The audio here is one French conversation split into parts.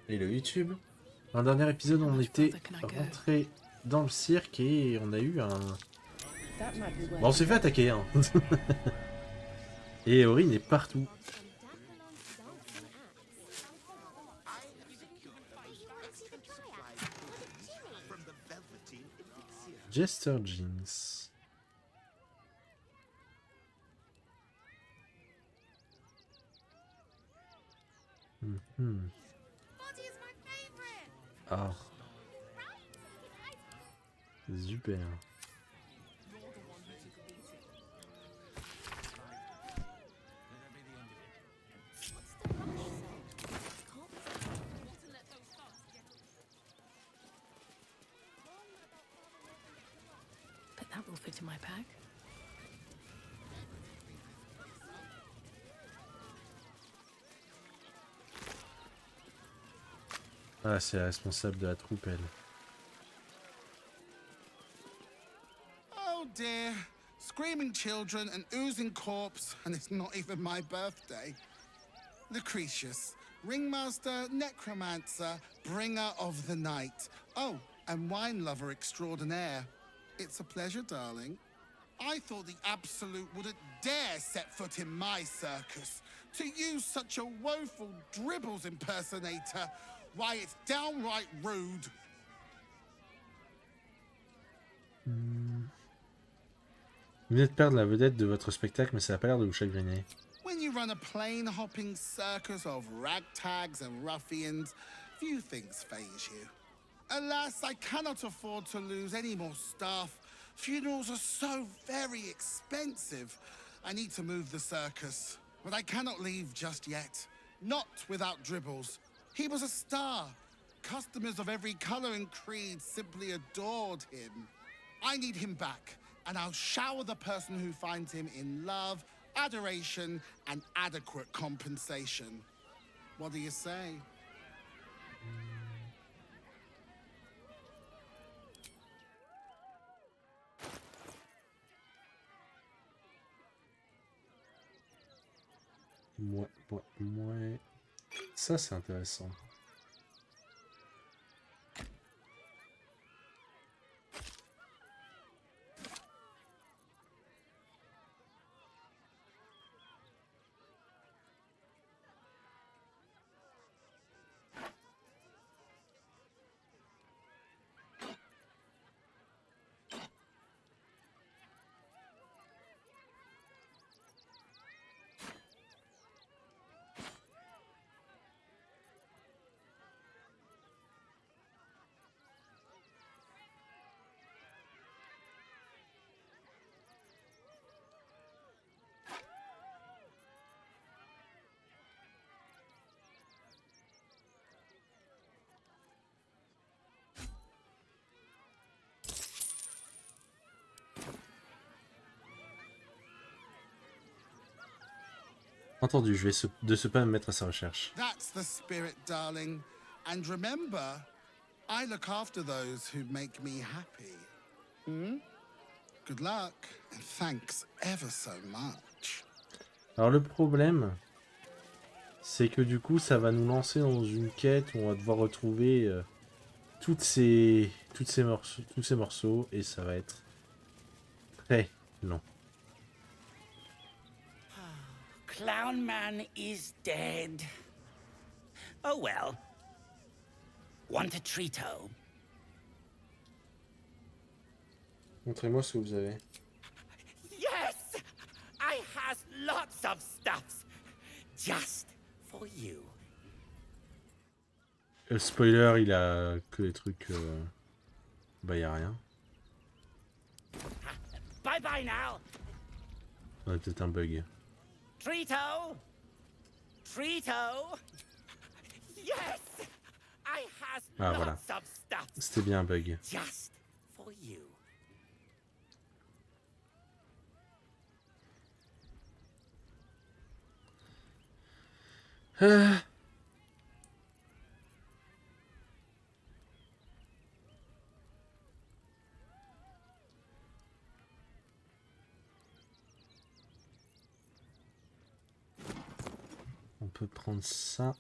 Hello YouTube. Dans le dernier épisode, on était rentré dans le cirque et on a eu un... Bon, on s'est fait attaquer, hein. Et Aurine est partout. Jester Jeans. Mhm. Ah. Super. But that will fit in my pack. Ah, c'est la responsable de la troupe, elle. Oh dear. Screaming children, an oozing corpse, and it's not even my birthday. Lucretius, ringmaster, necromancer, bringer of the night. Oh, and wine lover extraordinaire. It's a pleasure, darling. I thought the Absolute wouldn't dare set foot in my circus. To use such a woeful dribbles impersonator, why, it's downright rude. Vous venez de perdre la vedette de votre spectacle, mais ça n'a pas l'air de vous chagriner. When you run a plane-hopping circus of ragtags and ruffians, few things faze you. Alas, I cannot afford to lose any more staff. Funerals are so very expensive. I need to move the circus, but I cannot leave just yet. Not without Dribbles. He was a star. Customers of every color and creed simply adored him. I need him back, and I'll shower the person who finds him in love, adoration, and adequate compensation. What do you say? Ouais. Ça, c'est intéressant. Entendu, je vais de ce pas me mettre à sa recherche. That's the spirit, darling. And remember, I look after those who make me happy. Hmm? Good luck, and thanks ever so much. Alors le problème, c'est que du coup, ça va nous lancer dans une quête où on va devoir retrouver tous ces morceaux, et ça va être très long. Clown Man is dead. Oh well. Want a treato? Montrez-moi ce que vous avez. Yes! I has lots of stuffs. Just for you. Spoiler, il a que des trucs... Bah, y a rien. Bye bye now. Ouais, peut-être un bug. Treato? Treato? Yes! I has Ah, voilà. lots of stuffs. C'était bien un bug. Just for you. On peut prendre ça.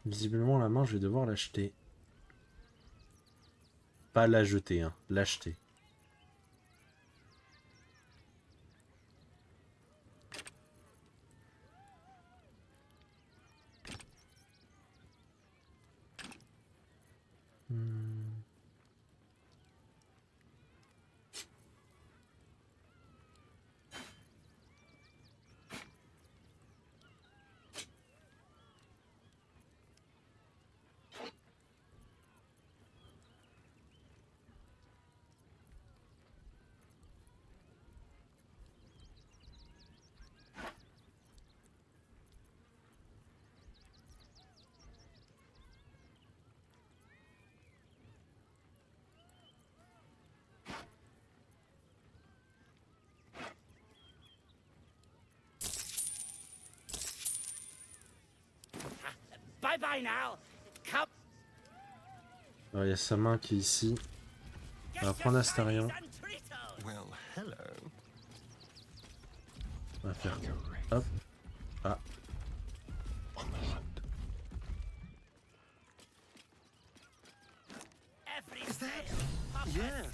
Visiblement, la main, je vais devoir l'acheter. Pas la jeter, hein, l'acheter. Bye bye now. Come. Alors, il y a sa main qui est ici. On va prendre Astarion. Well, hello. On va faire hop. Ah. On the hunt. Is that? Yes,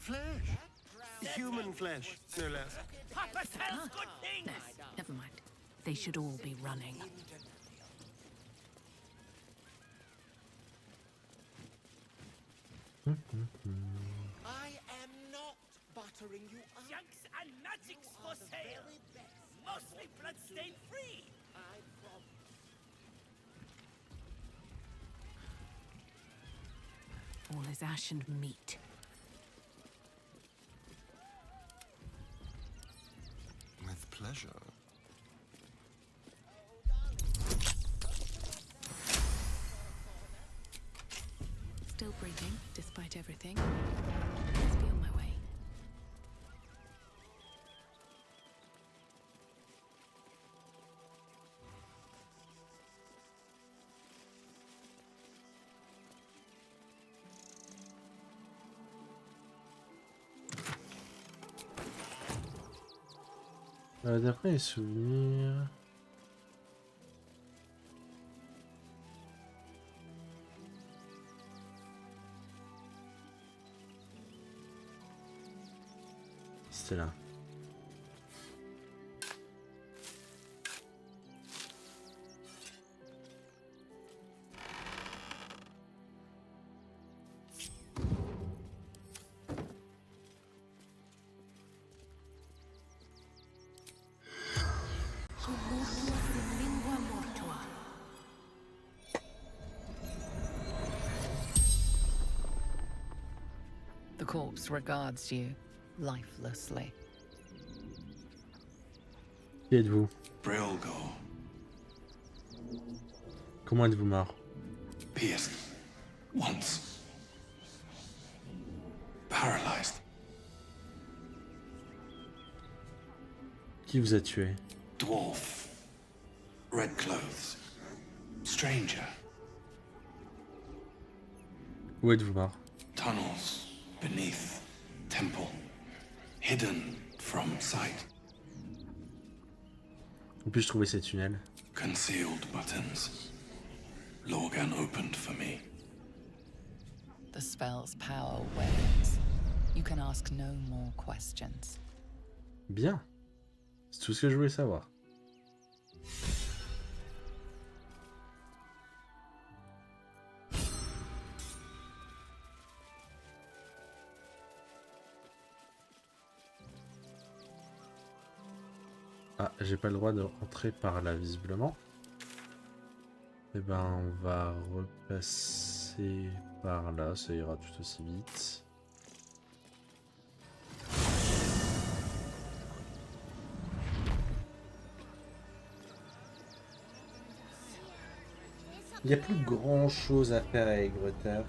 flesh. Human flesh, no less. Papa sells good things. No, never mind. They should all be running. I am not buttering you up. Junks and magics for sale. Mostly bloodstain free. I promise. All is ash and meat. With pleasure. Still breathing, despite everything. Let's be on my way. D'après les souvenirs... C'était là. Lingua mortua. The corpse regards you lifelessly. Qui êtes-vous? Brilgor, Comment êtes-vous mort? pierced once, paralyzed, Qui vous a tué? dwarf, red clothes, stranger, Où êtes-vous mort? tunnels beneath temple, hidden from sight, Où puis-je trouver ces tunnels? concealed buttons. Lorgan opened for me. The spell's power wanes. You can ask no more questions. Bien. C'est tout ce que je voulais savoir. Ah, j'ai pas le droit de rentrer par là, visiblement. Eh ben, on va repasser par là, ça ira tout aussi vite. Il n'y a plus grand chose à faire avec Greuther.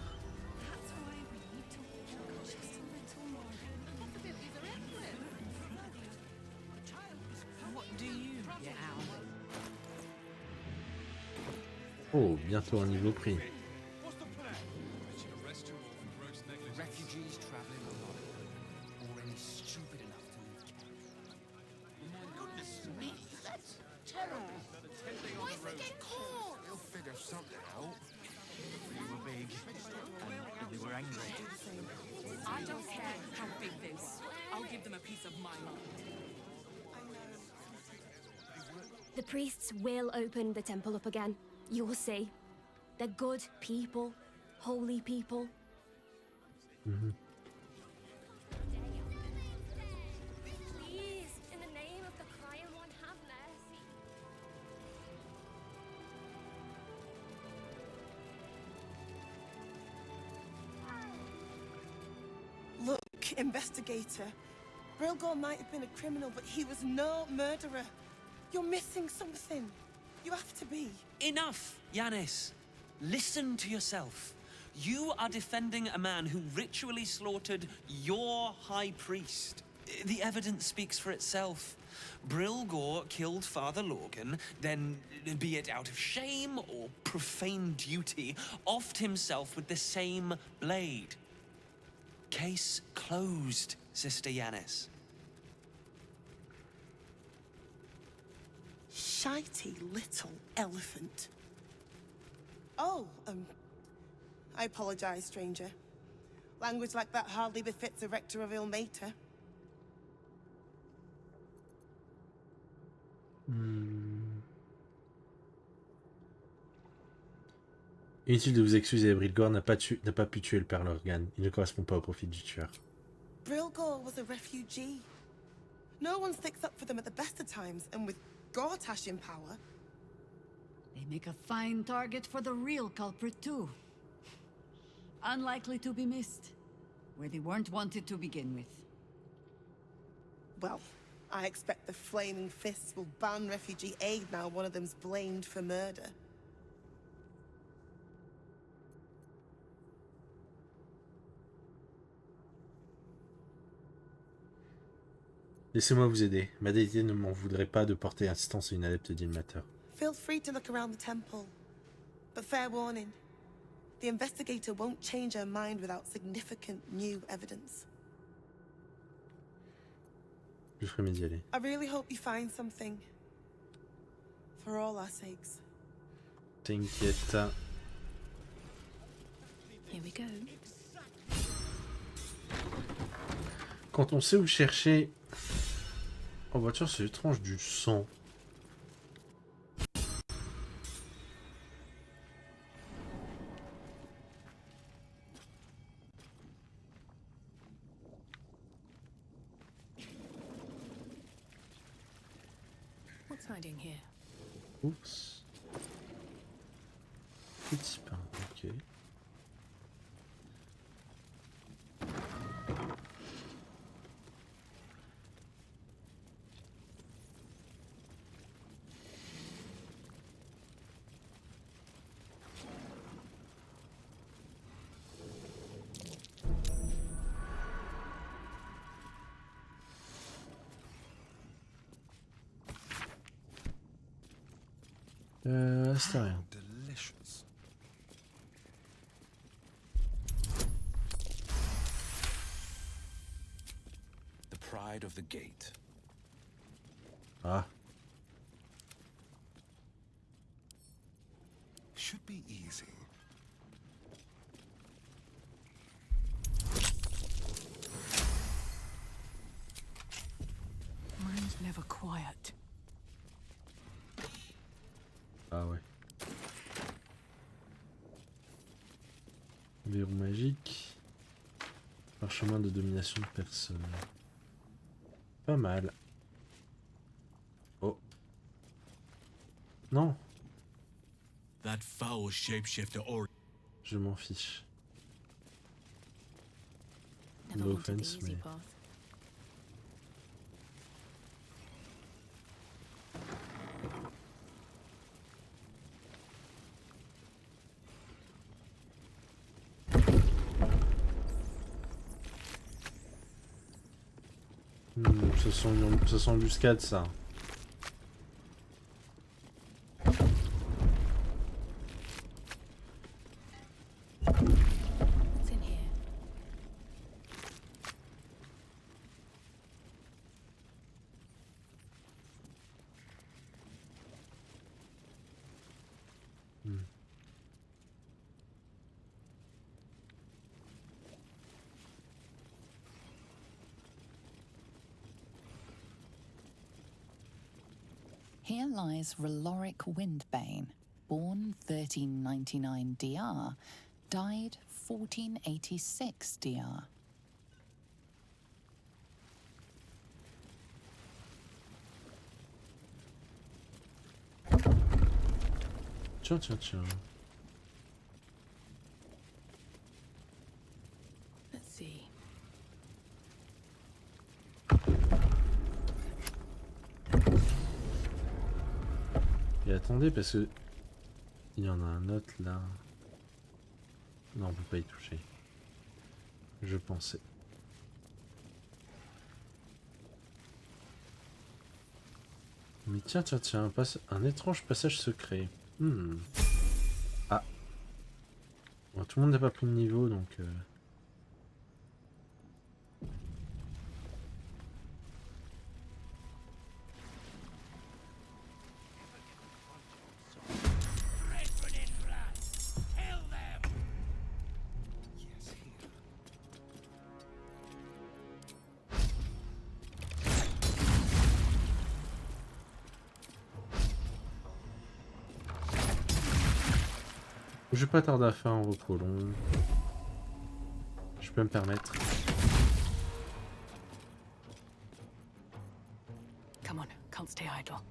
Oh, bientôt un niveau pris. Refugees traveling alone, or any stupid enough to leave. My goodness me! angry. I don't care how big they were. I'll give them a piece of my mind. The priests will open the temple up again. You'll see. They're good people. Holy people. Please, in the name of the crying one, have mercy. Look, investigator. Brilgor might have been a criminal, but he was no murderer. You're missing something. You have to be. Enough, Yanis. Listen to yourself. You are defending a man who ritually slaughtered your high priest. The evidence speaks for itself. Brilgor killed Father Lorgan, then, be it out of shame or profane duty, offed himself with the same blade. Case closed, Sister Yanis. Shitey little elephant. Oh, I apologize, stranger. Language like that hardly befits a rector of Ilmater. Inutile de vous excuser, Brilgor n'a pas pu tuer le père Lorgan. Il ne correspond pas au profil du tueur. Brilgor was a refugee. No one sticks up for them at the best of times, and with Gortash in power... They make a fine target for the real culprit, too. Unlikely to be missed, where they weren't wanted to begin with. Well, I expect the Flaming Fists will ban refugee aid now one of them's blamed for murder. Laissez-moi vous aider. Ma déité ne m'en voudrait pas de porter assistance à une adepte d'Ilmater. Feel free to look around the temple. But fair warning, the investigator won't change her mind without significant new evidence. Je ferai mes d'y aller. I really hope you find something. For all our sakes. T'inquiète. Here we go. Quand on sait où chercher... En voiture, c'est étrange du sang. What's hiding here? Oups. Petit pain, ok. C'est rien. Delicious. The pride of the gate. Ah. Should be easy. Mine's never quiet. Ah ouais. Verrou magique. Parchemin de domination de personne. Pas mal. Oh. Non. That foul shapeshifter or Je m'en fiche. Never No wanted the offense, easy mais... path. Ça sent l'embuscade, ça. What's in here? Here lies Raloric Windbane, born 1399 DR, died 1486 DR. Tiens, tiens, tiens. Let's see. Et attendez, parce que... Il y en a un autre là. Non, on peut pas y toucher. Je pensais. Mais tiens, tiens, tiens, un étrange passage secret. Ah. Bon, tout le monde n'a pas pris de niveau, donc... Je vais pas tarder à faire un repos long. Je peux me permettre. Come on, can't stay idle.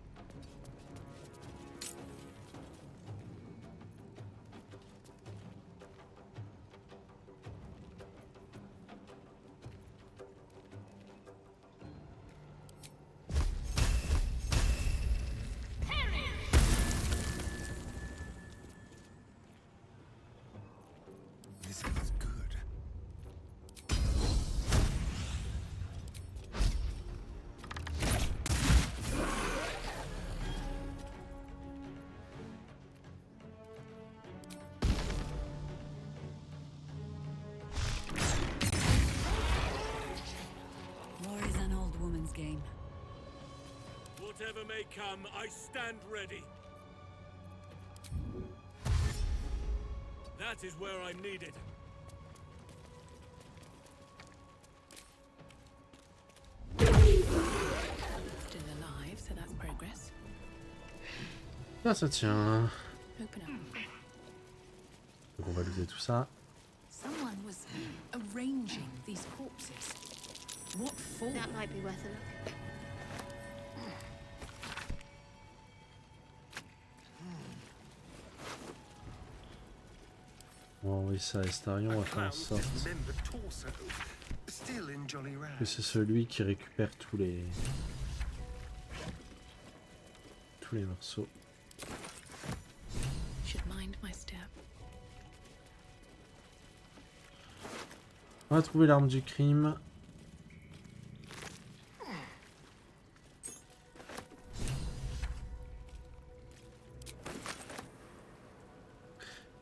Game. Whatever may come, I stand ready. That is where I'm needed. Still alive, so that's progress. Ah, ça tient. Open up. Donc on va lever tout ça. Someone was arranging these corpses. What for? That might be worth a look. On va envoyer ça à Estarion, on va faire en sorte que c'est celui qui récupère tous les morceaux. Should mind my step. On va trouver l'arme du crime.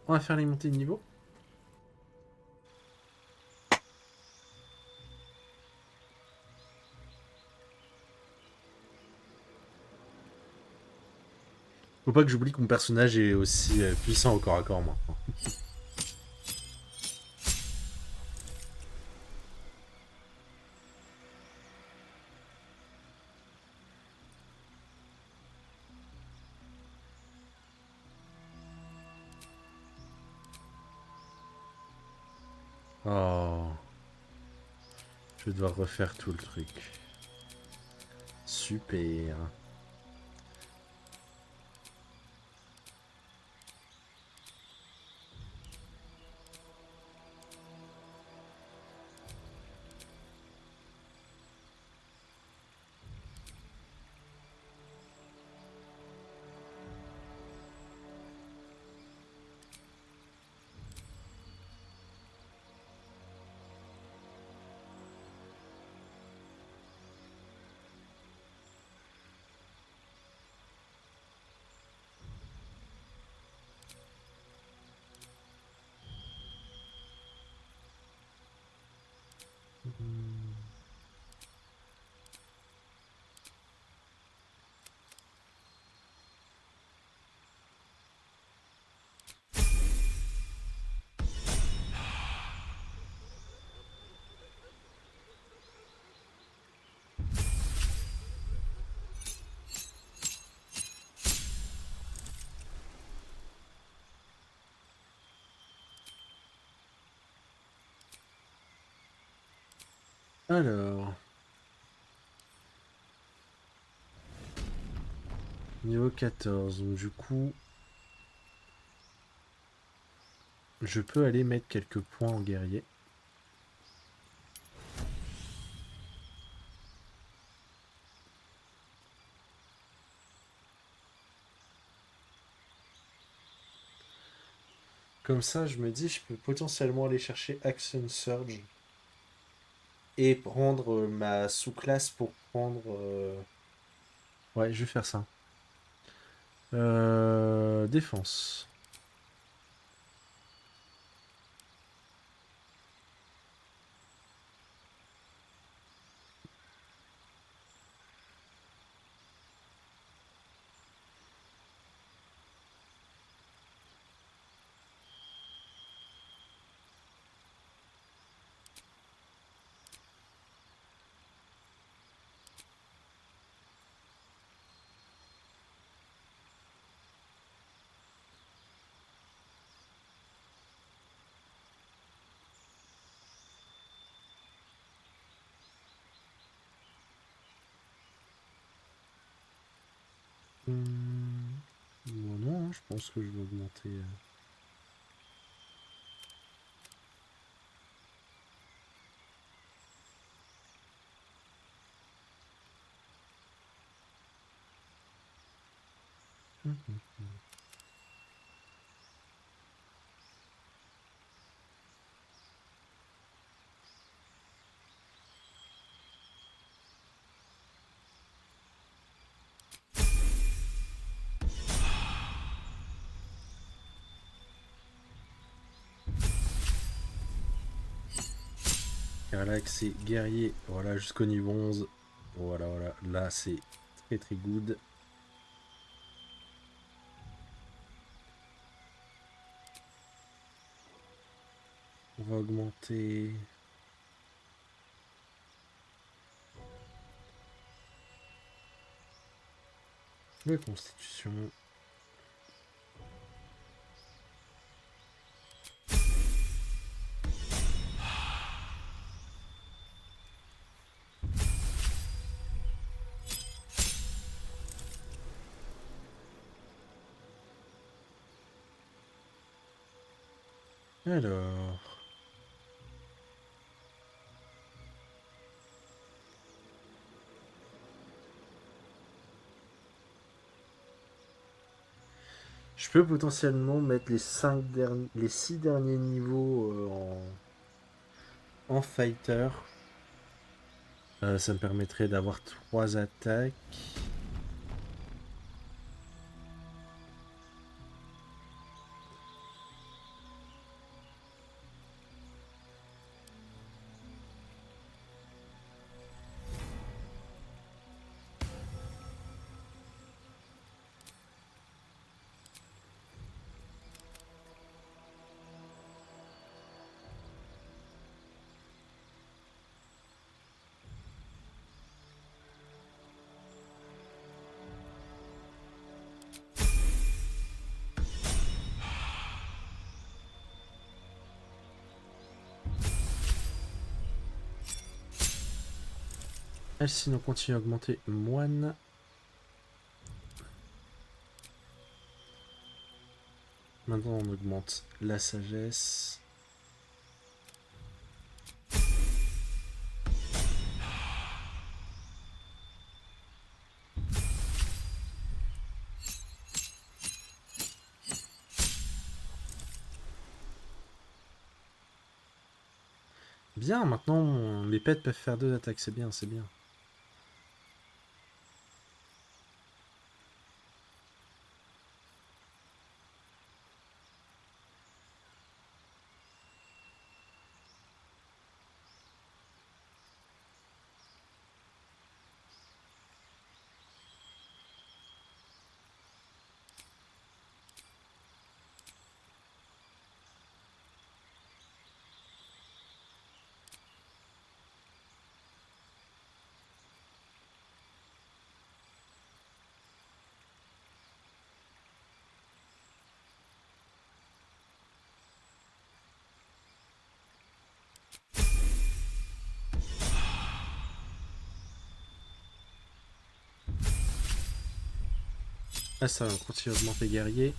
On va faire les montées de niveau. Faut pas que j'oublie que mon personnage est aussi puissant au corps à corps maintenant. Oh. Je vais devoir refaire tout le truc. Super. Alors. Niveau 14, donc du coup... Je peux aller mettre quelques points en guerrier. Comme ça, je me dis, je peux potentiellement aller chercher Action Surge et prendre ma sous-classe pour prendre... Ouais, je vais faire ça. Défense. Bon, non, hein, je pense que je vais augmenter... Car là, c'est guerrier, voilà, jusqu'au niveau 11. Voilà, voilà, là, c'est très très good. On va augmenter... La constitution. Alors... Je peux potentiellement mettre les 6 derniers niveaux en fighter. Ça me permettrait d'avoir 3 attaques. Sinon, on continue à augmenter moine. Maintenant, on augmente la sagesse. Bien, maintenant, mes pets peuvent faire 2 attaques. C'est bien, c'est bien. Ah ça va, on continue à augmenter guerrier.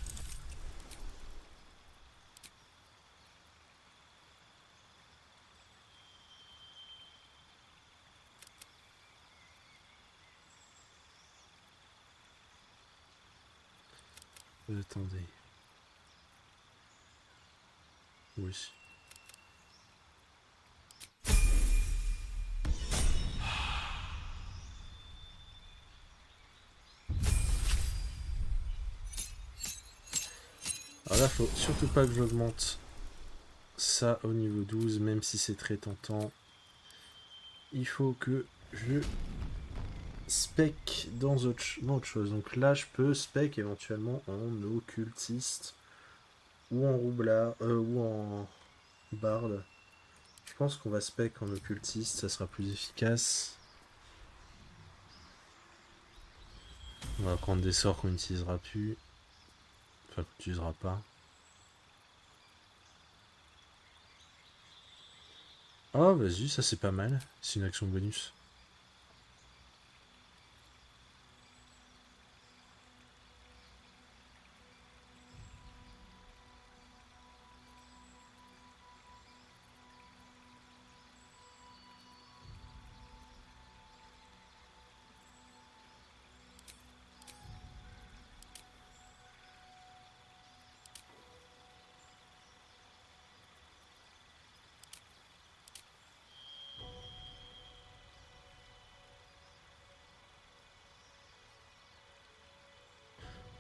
Attendez. Oui. Alors là, faut surtout pas que j'augmente ça au niveau 12, même si c'est très tentant. Il faut que je spec dans autre chose. Donc là, je peux spec éventuellement en occultiste ou en roublard ou en barde. Je pense qu'on va spec en occultiste, ça sera plus efficace. On va prendre des sorts qu'on n'utilisera plus. Enfin, qu'on n'utilisera pas. Oh, vas-y, ça c'est pas mal. C'est une action bonus.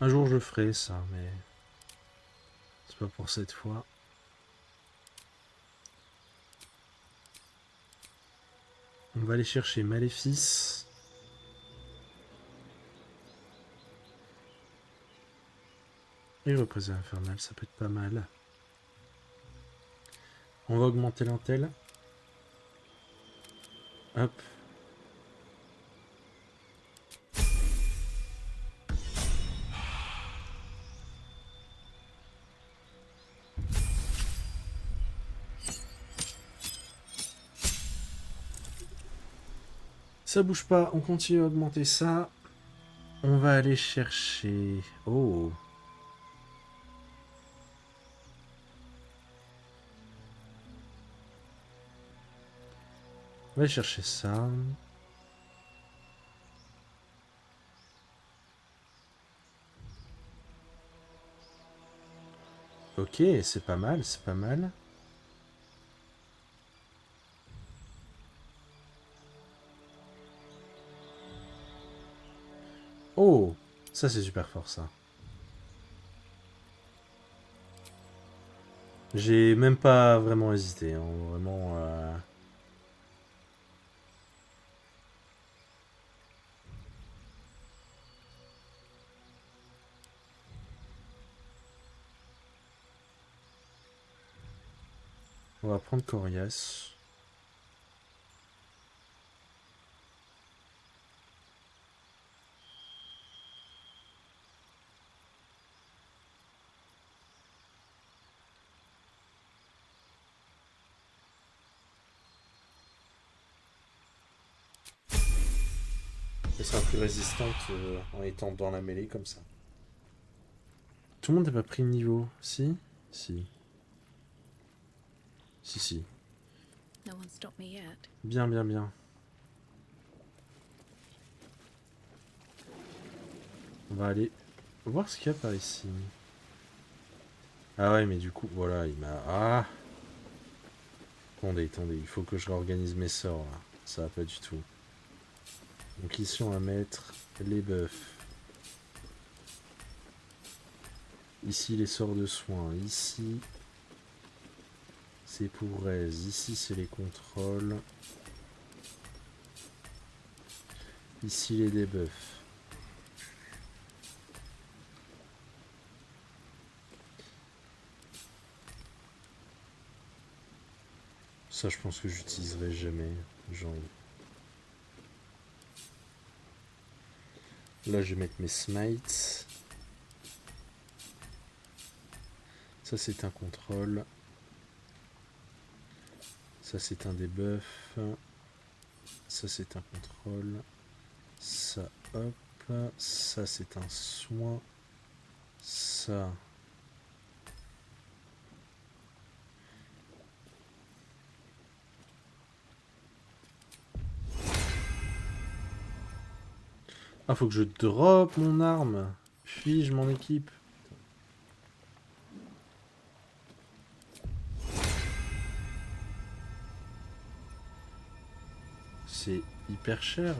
Un jour je ferai ça, mais c'est pas pour cette fois. On va aller chercher Maléfice. Et représailles infernale, ça peut être pas mal. On va augmenter l'intel. Hop. Ça bouge pas, on continue à augmenter ça. On va aller chercher... Oh. On va aller chercher ça. Ok, c'est pas mal, c'est pas mal. Oh, ça c'est super fort ça. J'ai même pas vraiment hésité, hein, vraiment... On va prendre Corias. Elle sera plus résistante en étant dans la mêlée comme ça. Tout le monde n'a pas pris de niveau. Si? Si. Si, si. No one stopped me yet. Bien, bien, bien. On va aller voir ce qu'il y a par ici. Ah ouais, mais du coup, voilà, il m'a... Ah! Attendez, attendez, il faut que je réorganise mes sorts, là. Ça va pas du tout. Donc ici, on va mettre les buffs. Ici, les sorts de soins. Ici, c'est pour raise. Ici, c'est les contrôles. Ici, les debuffs. Ça, je pense que j'utiliserai jamais. Genre... Là, je vais mettre mes smites. Ça, c'est un contrôle. Ça, c'est un debuff. Ça, c'est un contrôle. Ça, hop. Ça, c'est un soin. Ça. Ah, faut que je drop mon arme. Puis je m'en équipe. C'est hyper cher.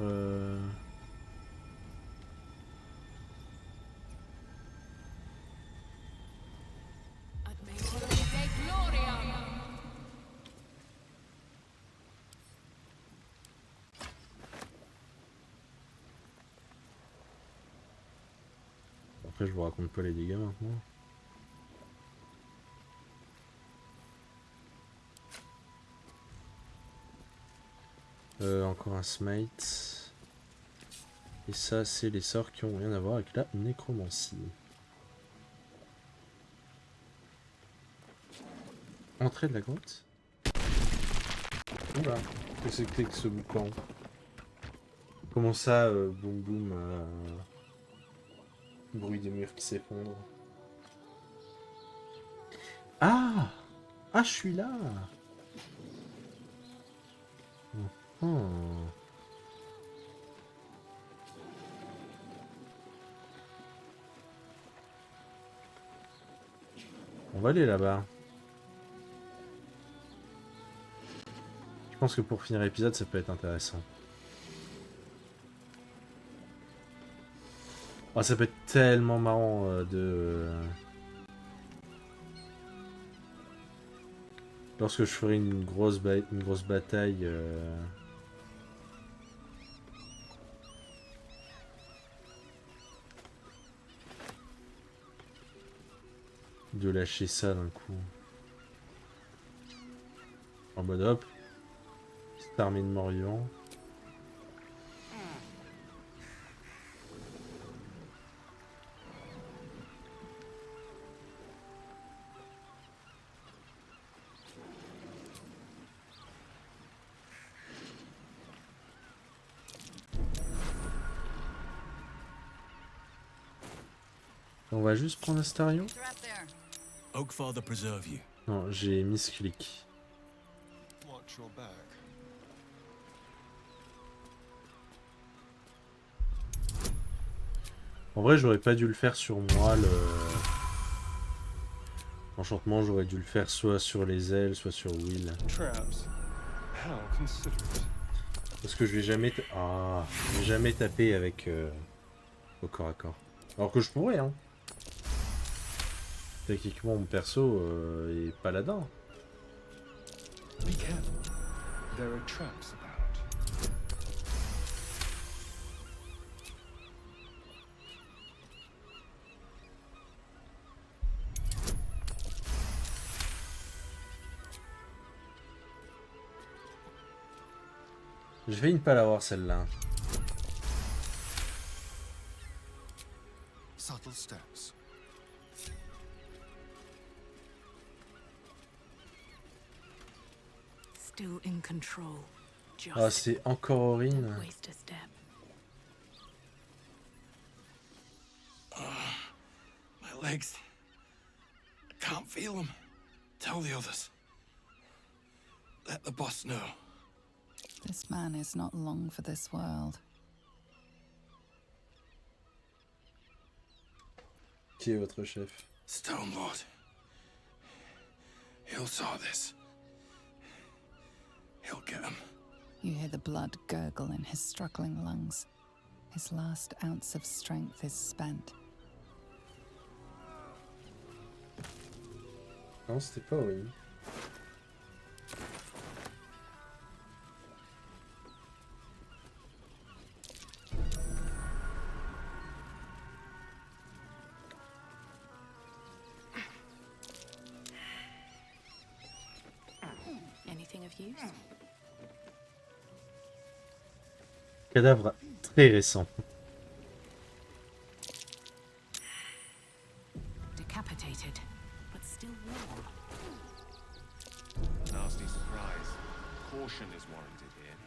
Après, je vous raconte pas les dégâts maintenant. Encore un smite. Et ça, c'est les sorts qui ont rien à voir avec la nécromancie. Entrée de la grotte. Oula, qu'est-ce que c'est que ce boucan? Comment ça, boum boum, bruit de murs qui s'effondrent. Ah! Ah, je suis là! On va aller là-bas. Je pense que pour finir l'épisode, ça peut être intéressant. Oh, ça peut être tellement marrant lorsque je ferai une grosse bataille. De lâcher ça d'un coup. En mode hop. Petite armée de morts-vivants. On va juste prendre Astarion. Oakfather preserve you. Non, j'ai misclick. Watch your back. En vrai, j'aurais pas dû le faire sur moi, l'enchantement, j'aurais dû le faire soit sur les ailes, soit sur Will. Traps. How considerate. Parce que je vais jamais je vais jamais taper avec au corps à corps. Alors que je pourrais, hein. Techniquement, mon perso est paladin. Be careful. There are traps about. Je vais pas l'avoir celle-là. Subtle steps. Still in control. Just Ah, c'est encore Aurine. waste a step. My legs. I can't feel them. Tell the others. Let the boss know. This man is not long for this world. Qui est votre chef? Stonelord. He'll saw this. He'll get him. You hear the blood gurgle in his struggling lungs. His last ounce of strength is spent. Non, c'était pas Aurine. Anything of use? Cadavre très récent. Decapitated, but still warm. Nasty surprise. Caution is warranted here.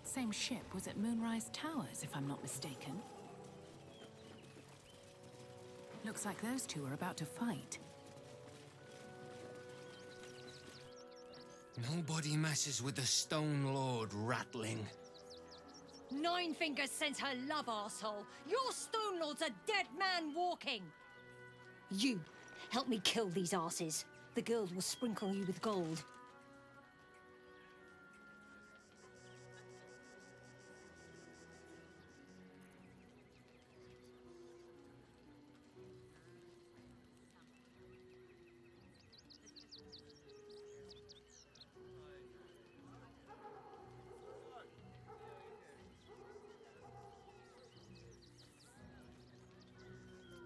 That same ship was at Moonrise Towers, if I'm not mistaken. Looks like those two are about to fight. Nobody messes with the Stone Lord, Ratling. Ninefingers sends her love, arsehole. Your Stone Lord's a dead man walking. You, help me kill these asses. The girls will sprinkle you with gold.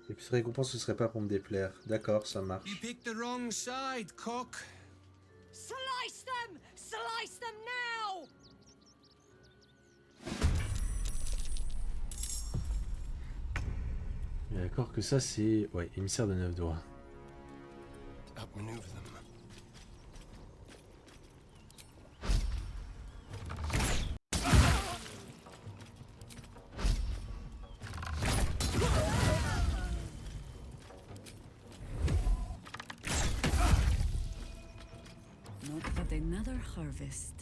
Et puis récompense, ce serait pas pour me déplaire. D'accord, ça You marche. picked the wrong side, cock. Slice them! Slice them now! D'accord que ça c'est... Ouais, émissaire de 9 doigts. Outmaneuver them. Not but another harvest.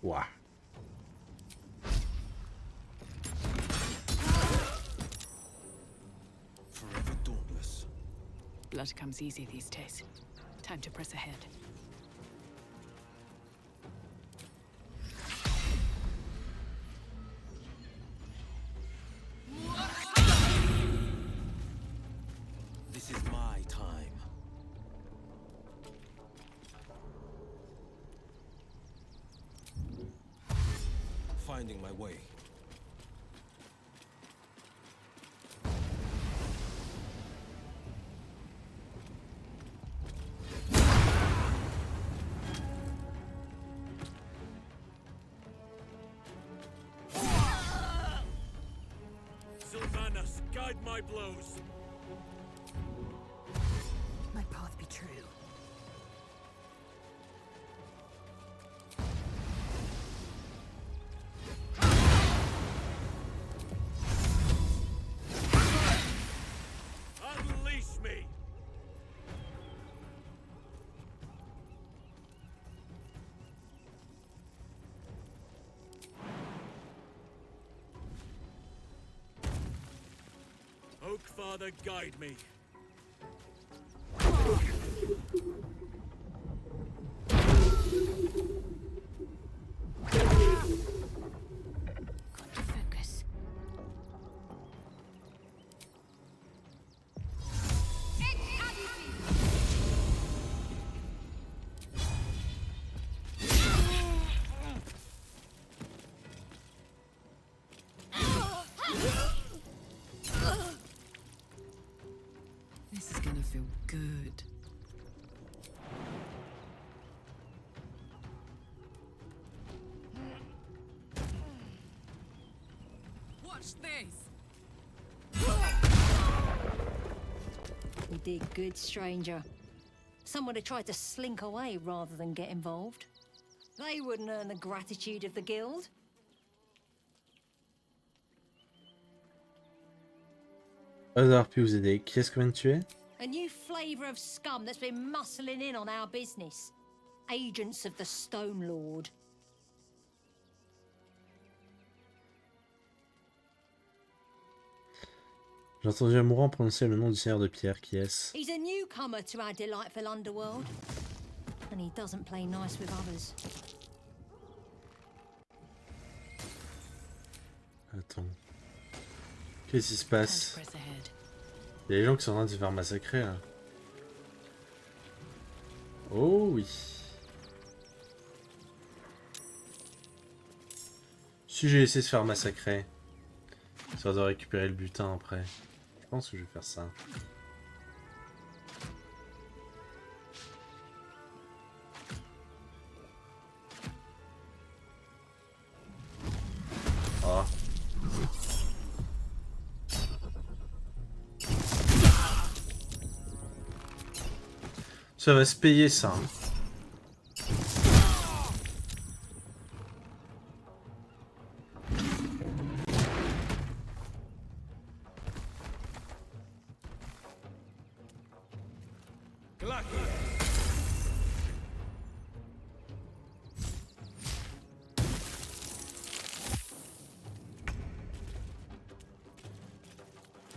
Ouah. Forever dauntless. Blood comes easy these days. Time to press ahead. This is my time. Finding my way. Sylvanas, guide my blows. My path be true. Unleash me! Oakfather, guide me. Got to focus. This is gonna feel good. Watch this! You did good, stranger. Someone had tried to slink away rather than get involved. They wouldn't earn the gratitude of the guild. Pas d'avoir pu vous aider. Qui est-ce qu'on vient de tuer? A new flavour of scum that's been muscling in on our business. Agents of the Stone Lord. J'ai entendu un mourant prononcer le nom du Seigneur de Pierre. Qui est-ce? He's a newcomer to our delightful underworld. And he doesn't play nice with others. Attends. Qu'est-ce qui se passe? Press ahead. Il y a des gens qui sont en train de se faire massacrer là. Oh oui. Si j'ai laissé se faire massacrer, ça doit récupérer le butin après. Je pense que je vais faire ça. Ça va se payer, ça. Hein.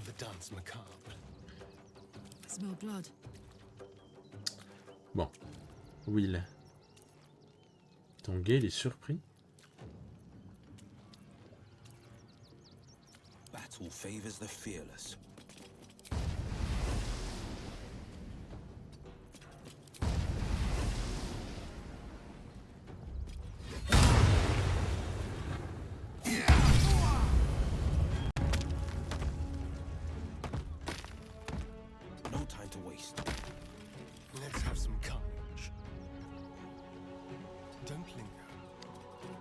The dance macabre. I smell blood. Bon. Will. Ton gars, il est surpris. Battle favors the fearless. No time to waste. Let's have some courage. Don't linger.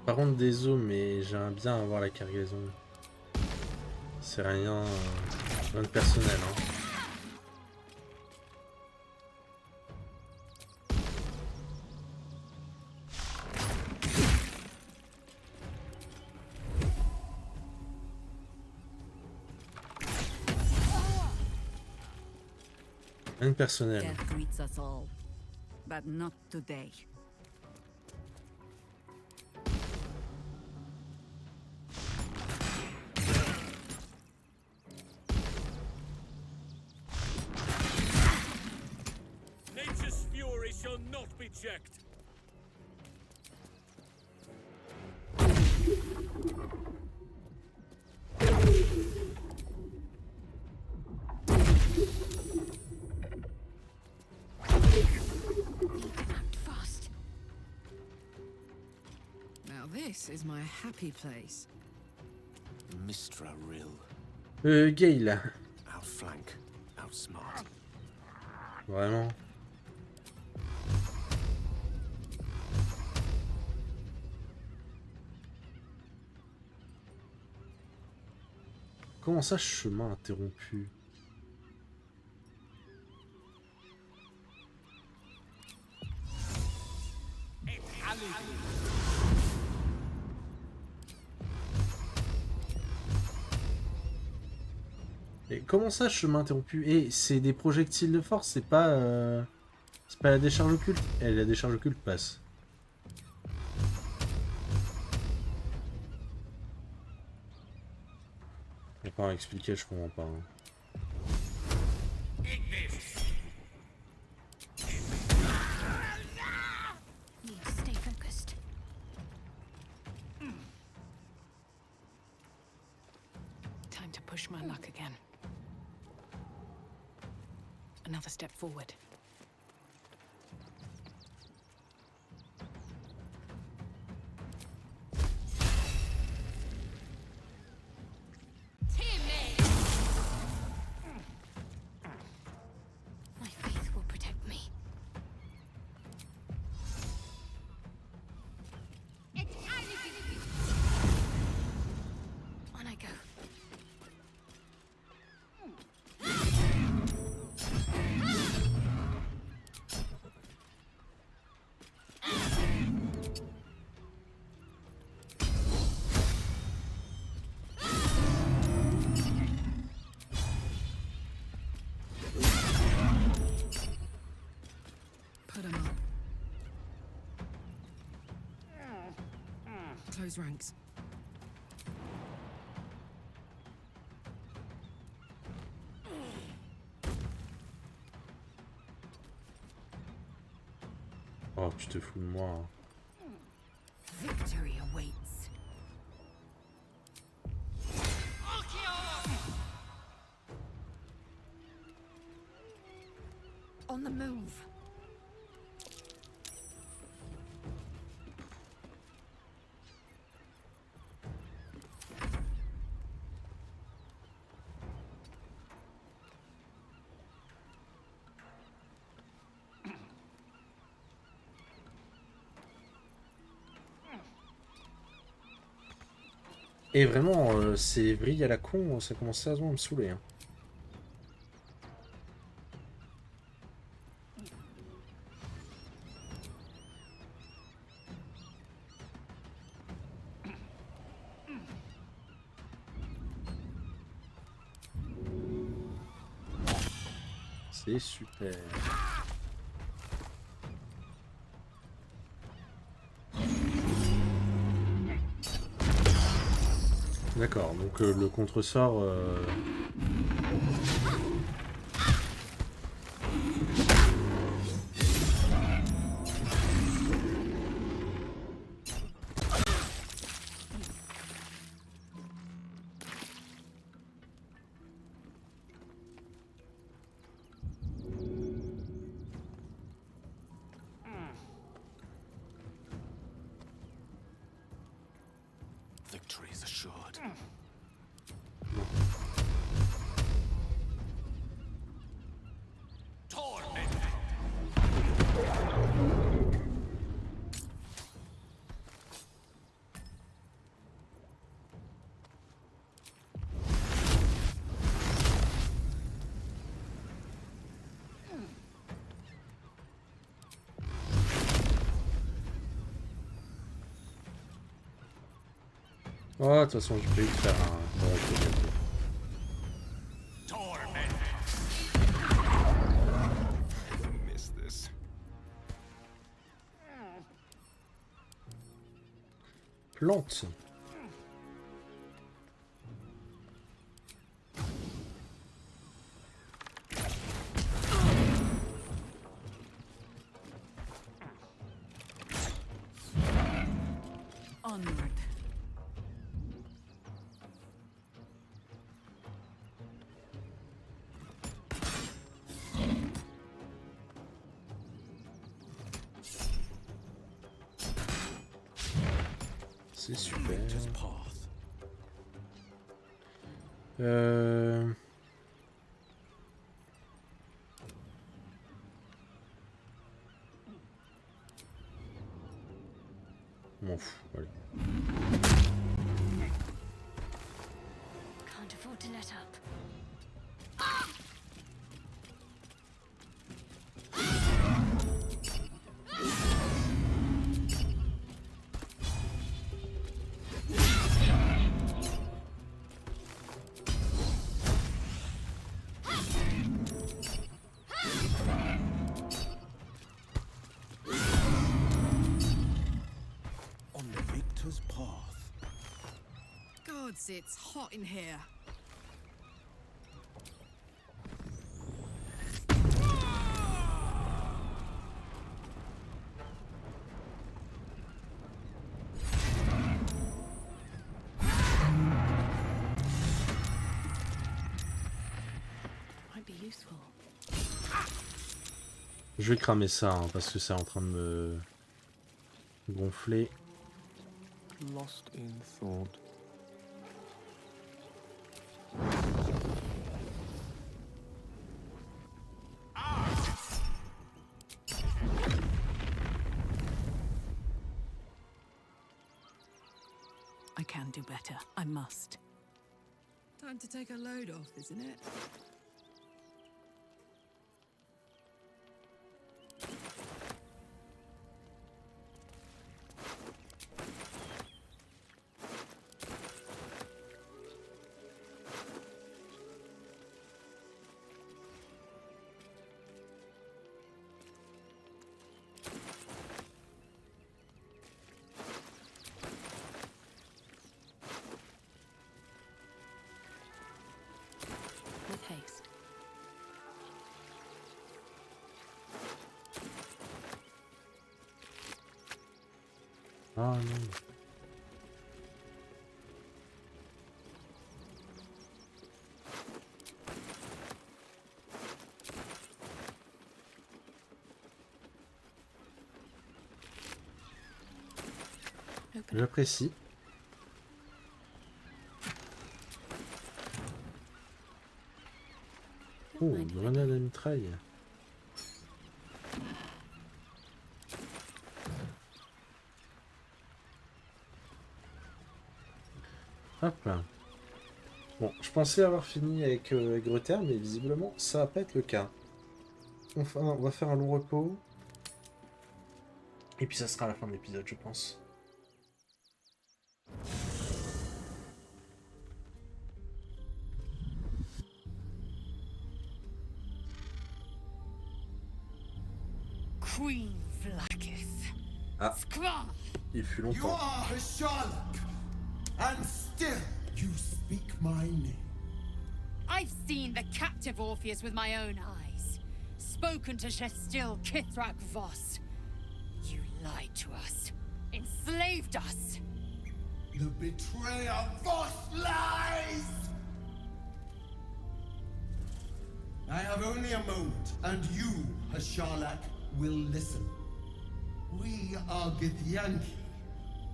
Par contre, désolé, mais j'aimerais bien avoir la cargaison. C'est rien de personnel. Hein. Rien de personnel. Death greets us all, but not today. Nature's fury shall not be checked. Now this is my happy place. Mistra Rill. Gale. Outflank, outsmart. Vraiment. Comment ça, chemin interrompu? Et comment ça, chemin interrompu? Et c'est des projectiles de force, c'est pas la décharge occulte. Et la décharge occulte passe. On va pas expliquer, je comprends pas. Hein. Need to stay focused. Time to push my luck again. Another step forward. My faith will protect me. On I go. Put 'em up. Close ranks. Oh, tu te fous de moi. Hein. Victory awaits. On the move. Et vraiment, ces vrilles à la con, ça commence sérieusement à me saouler. Hein. C'est super. D'accord, donc le contresort... Victory is assured. Oh, de toute façon, j'ai prévu de faire un... Ouais, ok, ok. Plante. Onward. C'est super. M'en fous, allez. Can't afford to let up. On the victor's path. Gods, it's hot in here. Might be useful. Je vais cramer ça, hein, parce que c'est en train de me gonfler. Lost in thought. I can do better. I must. Time to take a load off, isn't it? With haste. Ah non. J'apprécie. Oh, grenade à mitraille. Hop. Bon, je pensais avoir fini avec Gruther, mais visiblement, ça va pas être le cas. Enfin, on va faire un long repos. Et puis ça sera la fin de l'épisode, je pense. Il fut You longtemps. are Hashalak, and still you speak my name. I've seen the captive Orpheus with my own eyes. Spoken to Shestil Kithrak Voss. You lied to us. Enslaved us. The betrayer Voss lies! I have only a moment, and you, Hashalak, will listen. We are Githyanki.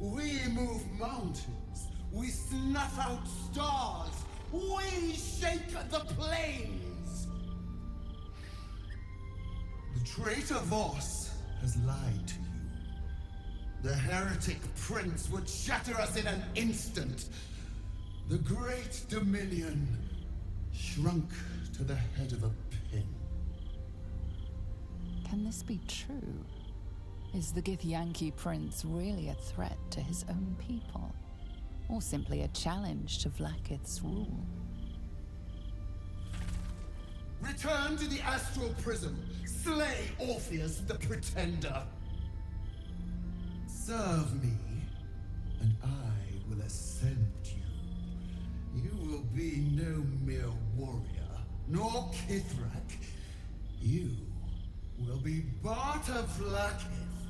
We move mountains. We snuff out stars. We shake the plains. The traitor Voss has lied to you. The heretic prince would shatter us in an instant. The great Dominion shrunk to the head of a pin. Can this be true? Is the Githyanki prince really a threat to his own people? Or simply a challenge to Vlaakith's rule? Return to the astral prism. Slay Orpheus the Pretender. Serve me, and I will ascend you. You will be no mere warrior, nor Kithrak. You will be Barta Vlaakith,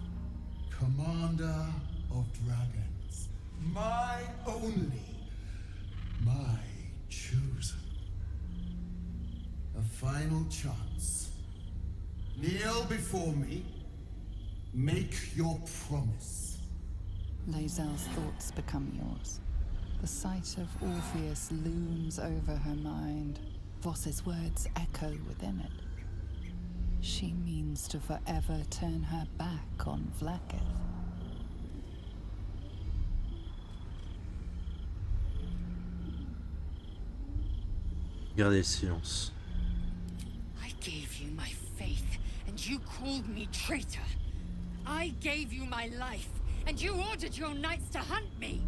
commander of dragons. My only, my chosen. A final chance. Kneel before me. Make your promise. Lae'zel's thoughts become yours. The sight of Orpheus looms over her mind. Voss's words echo within it. She means to forever turn her back on Vlaakith. Gardez le silence. I gave you my faith, and you called me traitor. I gave you my life, and you ordered your knights to hunt me.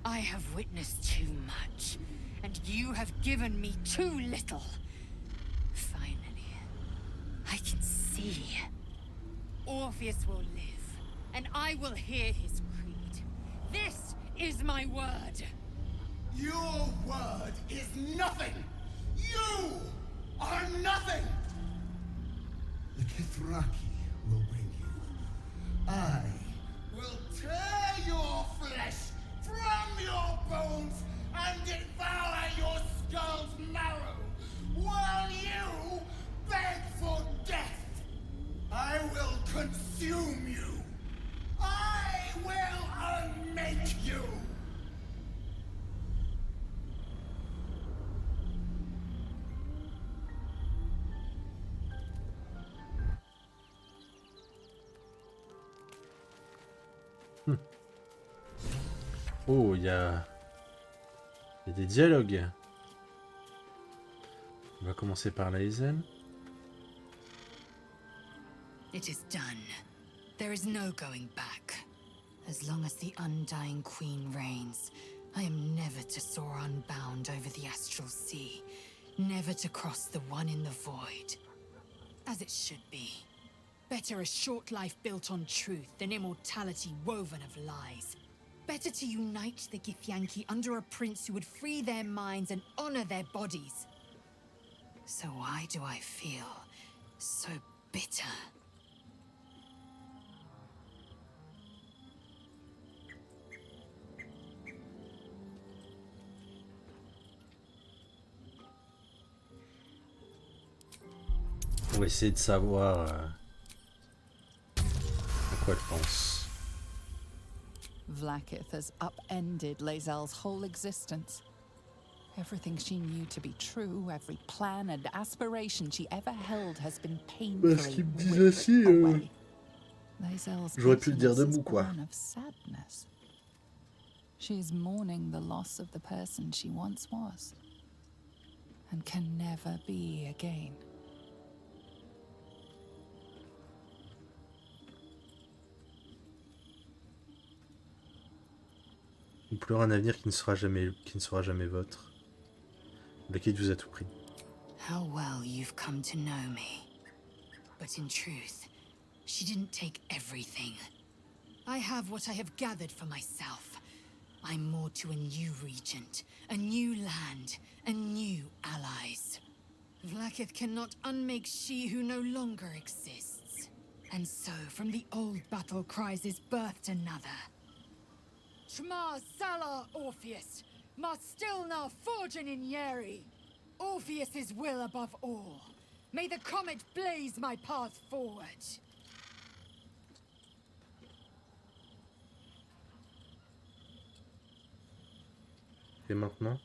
I have witnessed too much, and you have given me too little. Finally, I can see. Orpheus will live, and I will hear his creed. This is my word. Your word is nothing! You are nothing! The Kithraki will bring you. I will tear your flesh from your bones and devour your skull's marrow, while you beg for death. I will consume you. I will unmake you. Oh, il y a des dialogues. On va commencer par Lae'zel. It is done. There is no going back. As long as the Undying Queen reigns, I am never to soar unbound over the astral sea, never to cross the one in the void. As it should be. Better a short life built on truth than immortality woven of lies. Better to unite the Githyanki under a prince who would free their minds and honor their bodies. So why do I feel so bitter? On va essayer de savoir à quoi elle pense. Vlaakith has upended Lae'zel's whole existence. Everything she knew to be true, every plan and aspiration she ever held has been painfully ripped away. Lae'zel's J'aurais pu le dire bitterness is debout, quoi. born of sadness. She is mourning the loss of the person she once was, and can never be again. Vous pleurez un avenir qui ne sera jamais votre. Vlaakith vous a tout pris. How well you've come to know me. But in truth, she didn't take everything. I have what I have gathered for myself. I'm moored to a new regent, a new land, and new allies. Vlaakith cannot unmake she who no longer exists. And so, from the old battle cries is birthed another. Shma Salar Orpheus, Ma Stilna Forgin in Yeri. Orpheus's will above all. May the comet blaze my path forward. Et maintenant?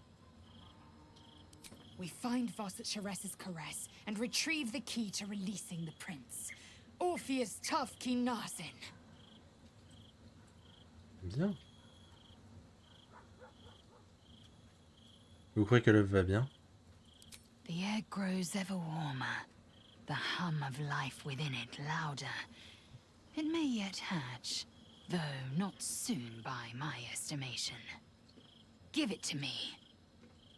We find Voss at Sharess's caress and retrieve the key to releasing the prince. Orpheus Tough Kinazin. Bien. Vous croyez que l'œuf va bien? The air grows ever warmer, the hum of life within it louder. It may yet hatch, though not soon by my estimation. Give it to me.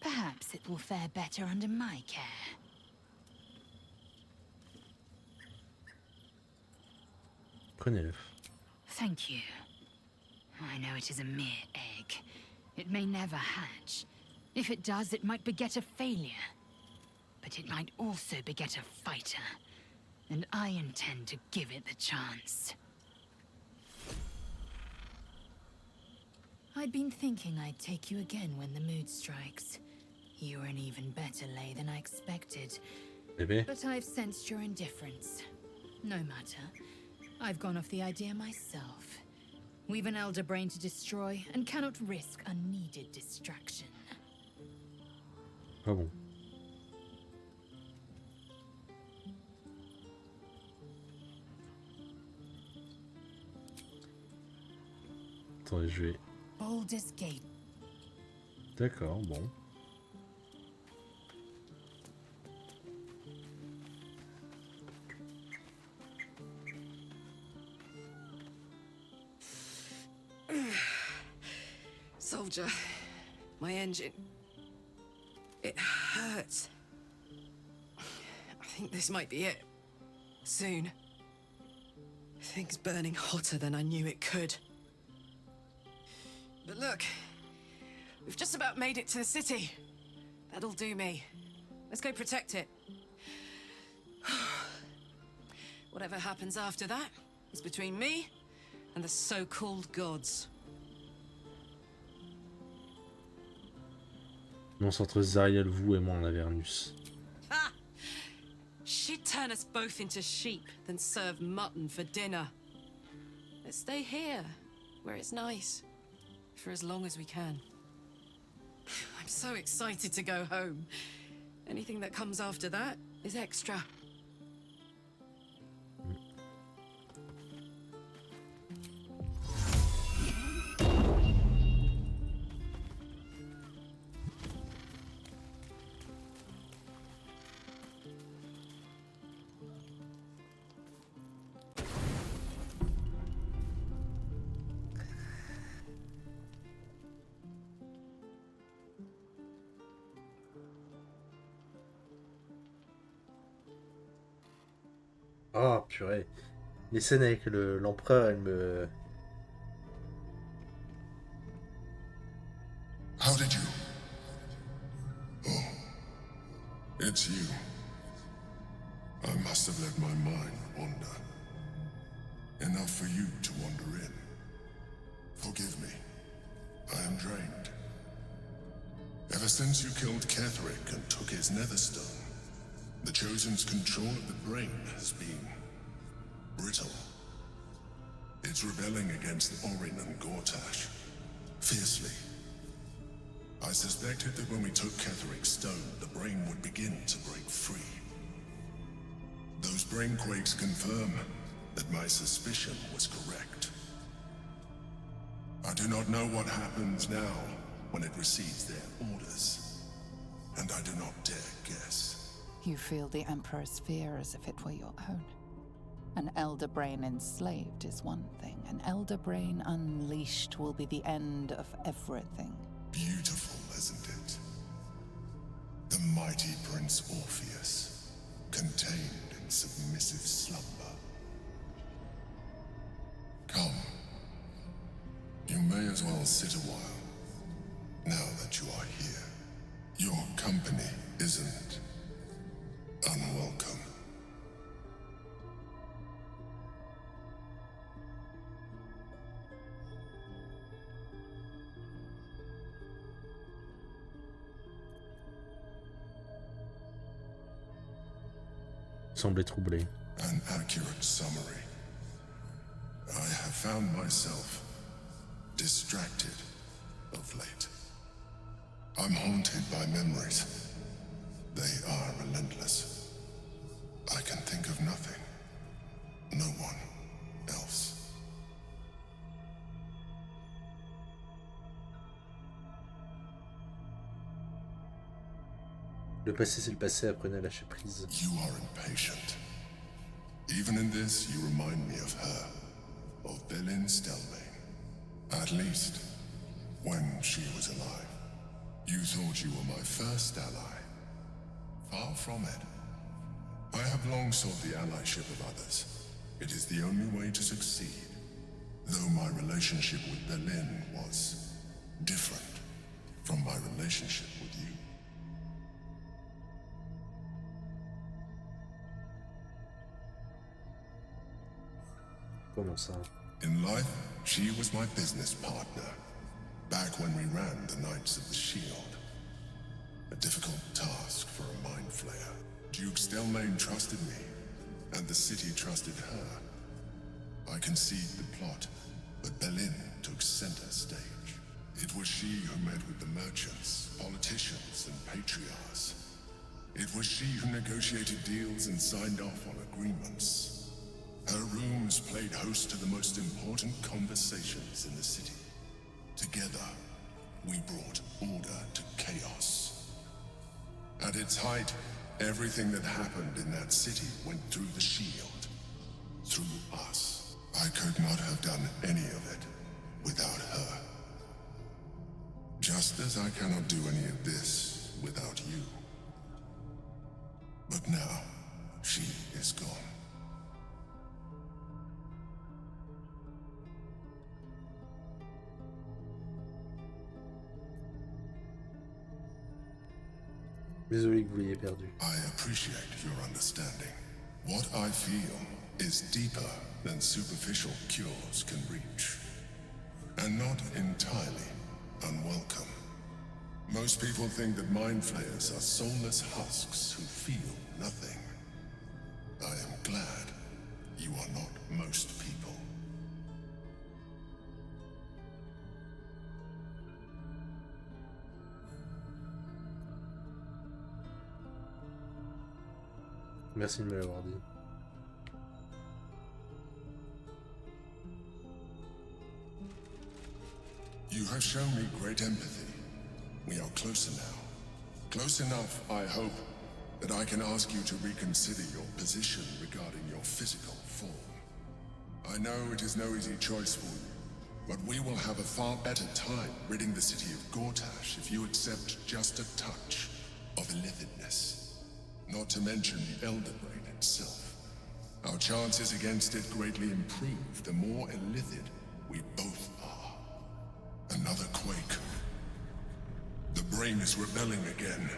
Perhaps it will fare better under my care. Prenez l'œuf. Thank you. I know it is a mere egg. It may never hatch. If it does, it might beget a failure. But it might also beget a fighter. And I intend to give it the chance. I'd been thinking I'd take you again when the mood strikes. You were an even better lay than I expected. Bébé. But I've sensed your indifference. No matter. I've gone off the idea myself. We've an elder brain to destroy, and cannot risk unneeded distraction. Ah bon. Attendez, je vais... Baldur's Gate. D'accord, bon. Soldier, my engine. It hurts. I think this might be it. Soon. Things burning hotter than I knew it could. But look, we've just about made it to the city. That'll do me. Let's go protect it. Whatever happens after that is between me and the so-called gods. Non, c'est entre Zariel, vous et moi en Avernus. Ha! She'd turn us both into sheep, then serve mutton for dinner. Let's stay here, where it's nice, for as long as we can. I'm so excited to go home. Anything that comes after that is extra. Ah, purée. Les scènes avec l'empereur, elles me... How did you? Oh, it's you. I must have let my mind wander. Enough for you to wander in. Forgive me. I am drained. Ever since you killed Ketheric and took his Netherstone, the Chosen's control of the brain has been brittle. It's rebelling against Orin and Gortash fiercely. I suspected that when we took Ketheric's stone, the brain would begin to break free. Those brainquakes confirm that my suspicion was correct. I do not know what happens now when it receives their orders, and I do not dare guess. You feel the Emperor's fear as if it were your own. An Elder Brain enslaved is one thing. An Elder Brain unleashed will be the end of everything. Beautiful, isn't it? The mighty Prince Orpheus, contained in submissive slumber. Come, as well sit a while. Now that you are here, your company isn't unwelcome. Semblait troublé. An accurate summary. I have found myself distracted of late. I'm haunted by memories. They are relentless. I can think of nothing. No one else. Le passé c'est le passé, apprenez à lâcher prise. You are impatient. Even in this, you remind me of her, of Belin Stelmane. At least, when she was alive. You thought you were my first ally. Far from it. I have long sought the allyship of others. It is the only way to succeed. Though my relationship with Belin was different from my relationship with you. Comment ça? In life, she was my business partner. Back when we ran the Knights of the Shield. A difficult task for a mind flayer. Duke Stelmane trusted me, and the city trusted her. I conceived the plot, but Belin took center stage. It was she who met with the merchants, politicians, and patriarchs. It was she who negotiated deals and signed off on agreements. Her rooms played host to the most important conversations in the city. Together, we brought order to chaos. At its height, everything that happened in that city went through the shield. Through us. I could not have done any of it without her. Just as I cannot do any of this without you. But now, she is gone. Désolé que vous l'ayez perdu. I appreciate your understanding. What I feel is deeper than superficial cures can reach. And not entirely unwelcome. Most people think that mind flayers are soulless husks who feel nothing. I am glad you are not most people. Merci de me l'avoir dit. You have shown me great empathy. We are closer now. Close enough, I hope, that I can ask you to reconsider your position regarding your physical form. I know it is no easy choice for you, but we will have a far better time ridding the city of Gortash if you accept just a touch of illithidness. Not to mention the Elder Brain itself. Our chances against it greatly improve the more illithid we both are. Another quake. The brain is rebelling again.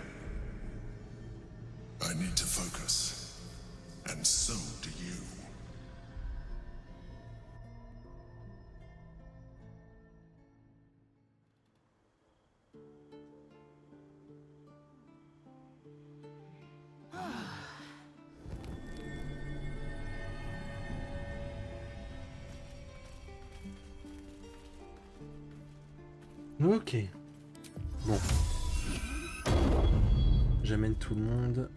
I need to focus. And so do you. Ok. Bon. J'amène tout le monde.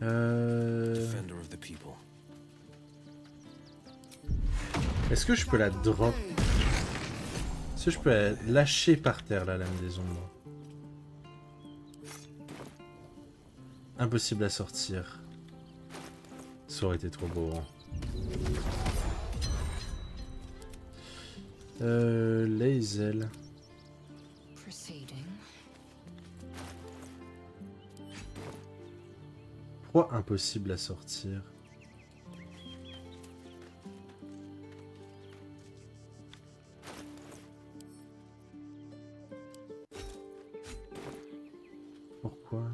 Defender of the people. Est-ce que je peux la drop? Est-ce que je peux la lâcher par terre, la lame des ombres? Impossible à sortir. Ça aurait été trop beau. Les ailes. Pourquoi impossible à sortir? quoi?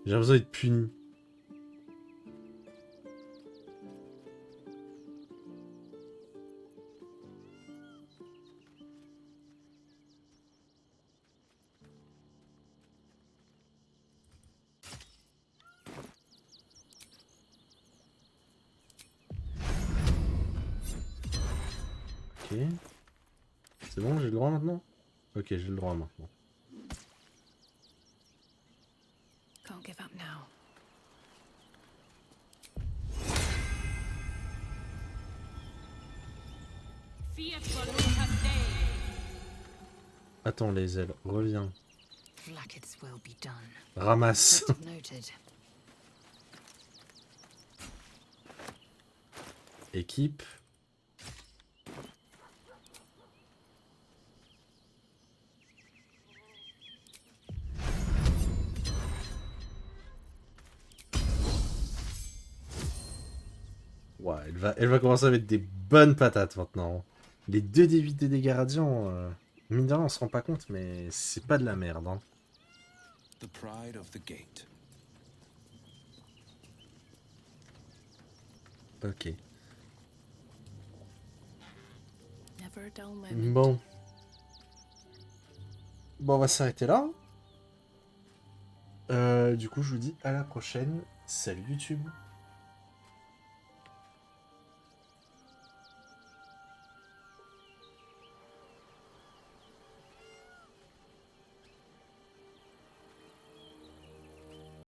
J'ai besoin d'être puni. Ok. C'est bon, j'ai le droit maintenant? Ok, j'ai le droit maintenant. Can't give up now. Attends les ailes, reviens. Blackets will be done. Ramasse. Noted. Équipe. Ouais, elle va commencer à mettre des bonnes patates maintenant. Les 2d8 de dégâts radiants, mine de rien, on se rend pas compte, mais c'est pas de la merde. Hein. The pride of the gate. Ok. Never a dull moment. Bon. Bon, on va s'arrêter là. Du coup, je vous dis à la prochaine. Salut YouTube.